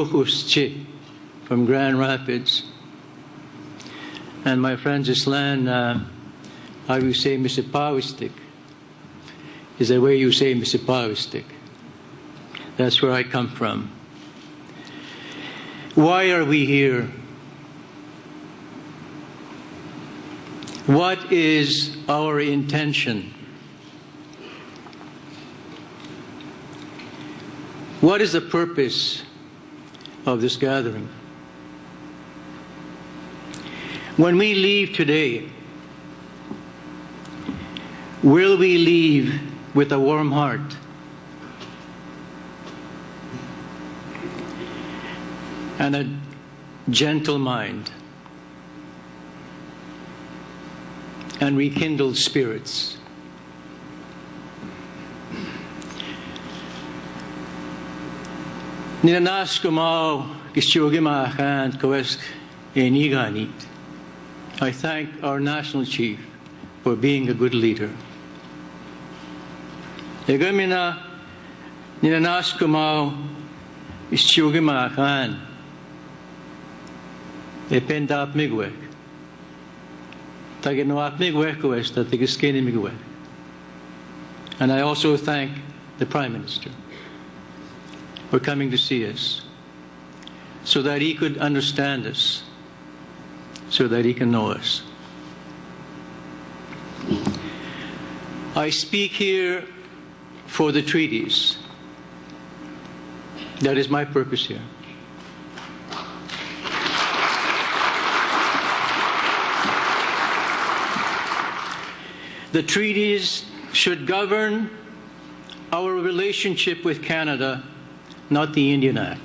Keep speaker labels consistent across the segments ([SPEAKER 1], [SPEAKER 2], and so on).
[SPEAKER 1] from Grand Rapids. And my friend Gislan, how you say Mississippi is the way you say Mississippi. That's where I come from. Why are we here? What is our intention? What is the purpose of this gathering? When we leave today, will we leave with a warm heart and a gentle mind and rekindled spirits? Ninanas kumao kisyogi maakan kawesk eniganit. I thank our national chief for being a good leader. Egamina ninanas kumao kisyogi maakan ependap migwek. Taginwap migwek kawesk tagiskeni migwek. And I also thank the Prime Minister for coming to see us, so that he could understand us, so that he can know us. I speak here for the treaties. That is my purpose here. The treaties should govern our relationship with Canada, not the Indian Act.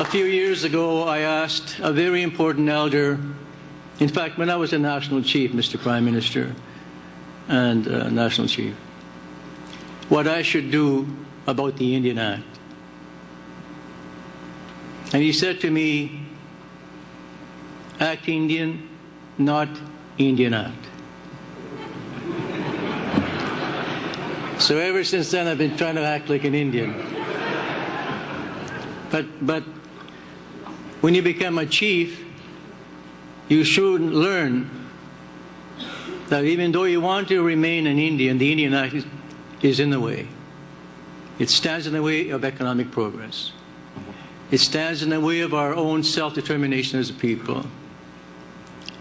[SPEAKER 1] A few years ago, I asked a very important elder, in fact, when I was a national chief, Mr. Prime Minister, and national chief, what I should do about the Indian Act. And he said to me, Act Indian, not Indian Act. So ever since then, I've been trying to act like an Indian. But when you become a chief, you should learn that even though you want to remain an Indian, the Indian Act is in the way. It stands in the way of economic progress. It stands in the way of our own self-determination as a people.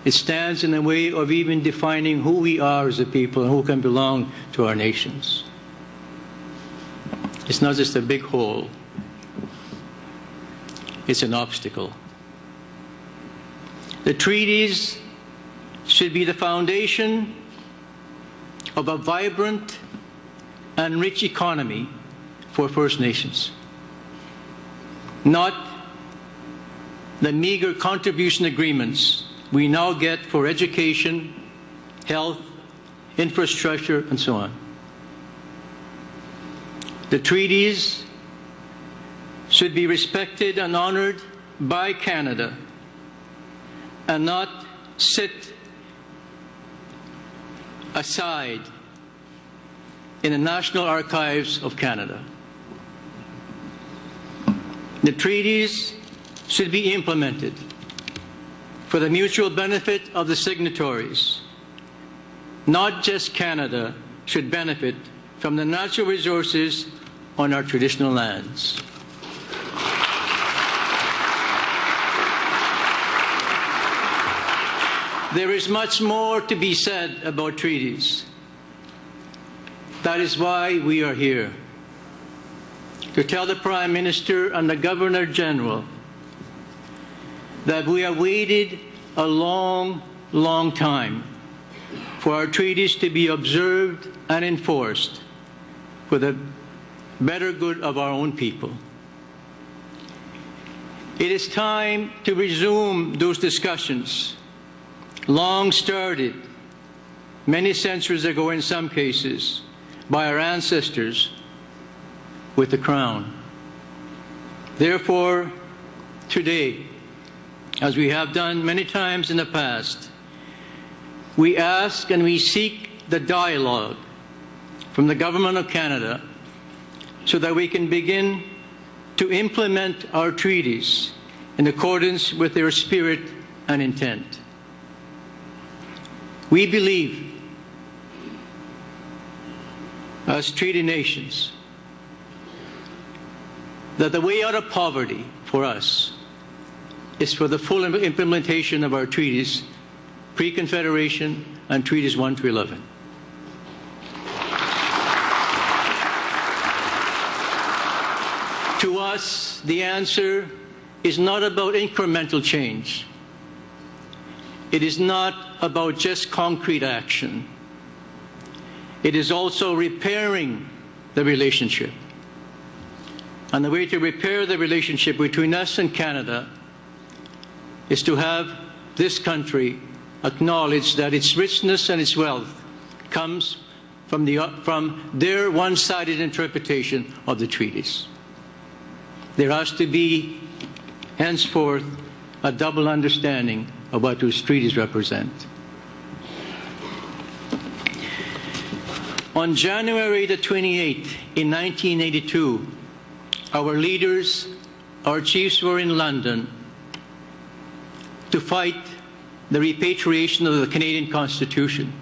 [SPEAKER 1] It stands in the way of even defining who we are as a people and who can belong to our nations. It's not just a big hole. It's an obstacle. The treaties should be the foundation of a vibrant and rich economy for First Nations, not the meager contribution agreements we now get for education, health, infrastructure, and so on. The treaties should be respected and honored by Canada and not sit aside in the National Archives of Canada. The treaties should be implemented for the mutual benefit of the signatories. Not just Canada should benefit from the natural resources on our traditional lands. There is much more to be said about treaties. That is why we are here, to tell the Prime Minister and the Governor-General that we have waited a long, long time for our treaties to be observed and enforced for the better good of our own people. It is time to resume those discussions, long started many centuries ago in some cases by our ancestors with the Crown. Therefore, today, as we have done many times in the past, we ask and we seek the dialogue from the Government of Canada so that we can begin to implement our treaties in accordance with their spirit and intent. We believe, as treaty nations, that the way out of poverty for us is for the full implementation of our treaties, pre-Confederation and Treaties 1 to 11. To us, the answer is not about incremental change. It is not about just concrete action. It is also repairing the relationship. And the way to repair the relationship between us and Canada is to have this country acknowledge that its richness and its wealth comes from their one-sided interpretation of the treaties. There has to be, henceforth, a double understanding of what those treaties represent. On January the 28th, in 1982, our leaders, our chiefs were in London to fight the repatriation of the Canadian Constitution.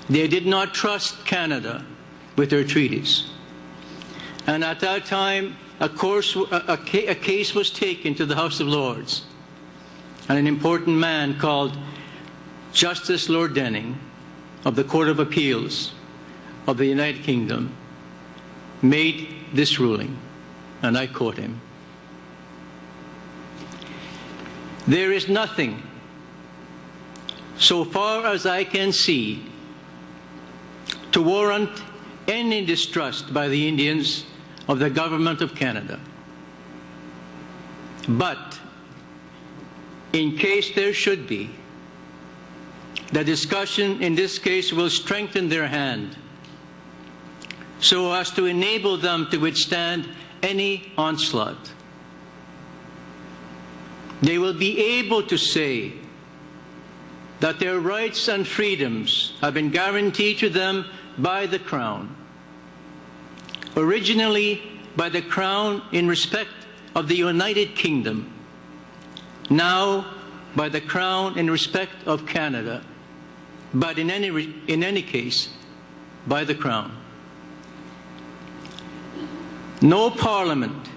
[SPEAKER 1] They did not trust Canada with their treaties. And at that time, a case was taken to the House of Lords, and an important man called Justice Lord Denning of the Court of Appeals of the United Kingdom made this ruling, and I quote him: "There is nothing, so far as I can see, to warrant any distrust by the Indians of the Government of Canada. But in case there should be, the discussion in this case will strengthen their hand so as to enable them to withstand any onslaught. They will be able to say that their rights and freedoms have been guaranteed to them by the Crown, originally by the Crown in respect of the United Kingdom, now by the Crown in respect of Canada, but in any case, by the Crown. No Parliament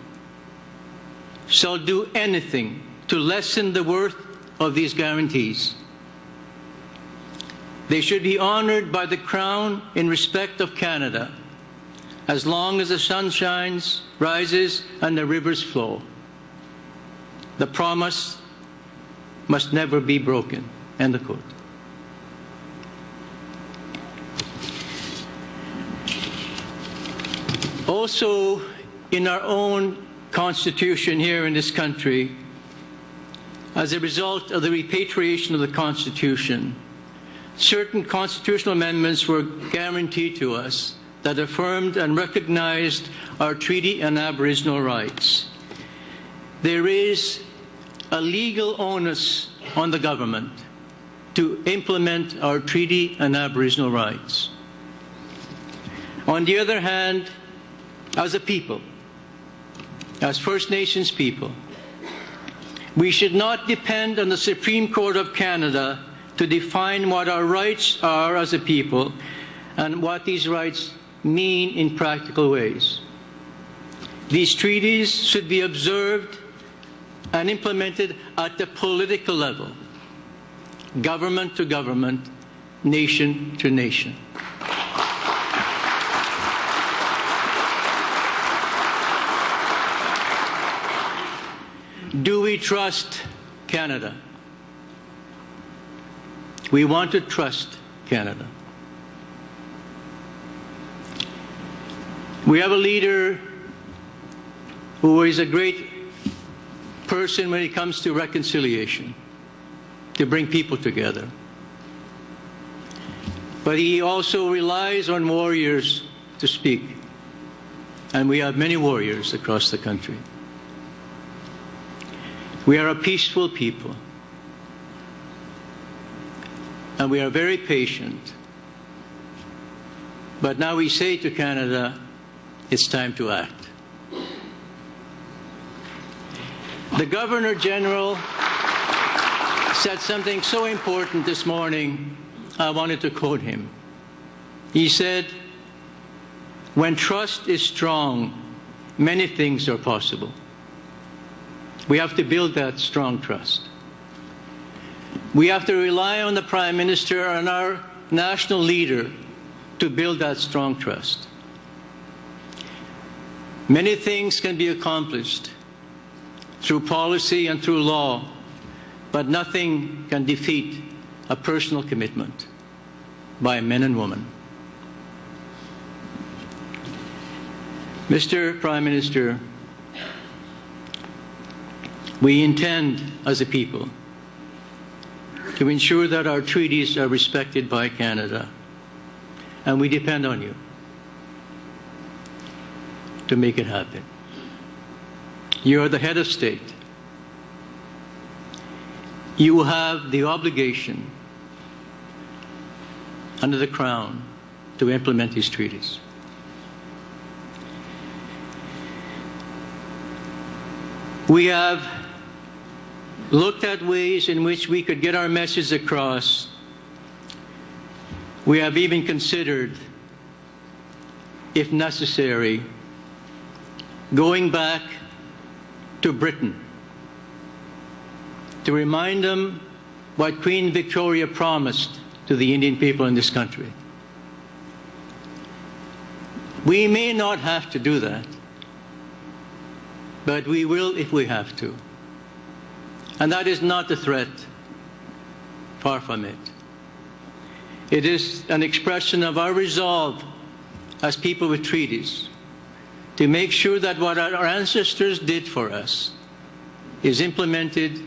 [SPEAKER 1] shall do anything to lessen the worth of these guarantees. They should be honored by the Crown in respect of Canada, as long as the sun shines, rises, and the rivers flow. The promise must never be broken." End of quote. Also, in our own Constitution here in this country, as a result of the repatriation of the Constitution, certain constitutional amendments were guaranteed to us that affirmed and recognized our treaty and Aboriginal rights. There is a legal onus on the government to implement our treaty and Aboriginal rights. On the other hand, as a people, as First Nations people, we should not depend on the Supreme Court of Canada to define what our rights are as a people and what these rights mean in practical ways. These treaties should be observed and implemented at the political level, government to government, nation to nation. Do we trust Canada? We want to trust Canada. We have a leader who is a great person when it comes to reconciliation, to bring people together. But he also relies on warriors to speak. And we have many warriors across the country. We are a peaceful people. And we are very patient. But now we say to Canada, it's time to act. The Governor General said something so important this morning, I wanted to quote him. He said, "When trust is strong, many things are possible." We have to build that strong trust. We have to rely on the Prime Minister and our national leader to build that strong trust. Many things can be accomplished through policy and through law, but nothing can defeat a personal commitment by men and women. Mr. Prime Minister, we intend as a people to ensure that our treaties are respected by Canada, and we depend on you to make it happen. You are the head of state. You have the obligation under the Crown to implement these treaties. We have looked at ways in which we could get our message across. We have even considered, if necessary, going back to Britain to remind them what Queen Victoria promised to the Indian people in this country. We may not have to do that, but we will if we have to. And that is not a threat, far from it. It is an expression of our resolve as people with treaties to make sure that what our ancestors did for us is implemented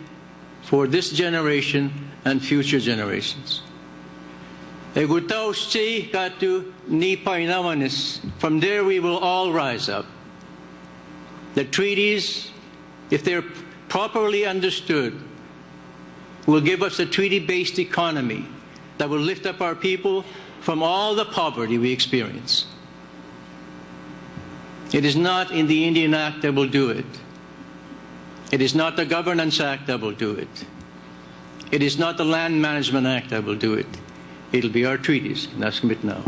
[SPEAKER 1] for this generation and future generations. From there we will all rise up. The treaties, if they're properly understood, will give us a treaty-based economy that will lift up our people from all the poverty we experience. It is not in the Indian Act that will do it. It is not the Governance Act that will do it. It is not the Land Management Act that will do it. It'll be our treaties, and that's commit now.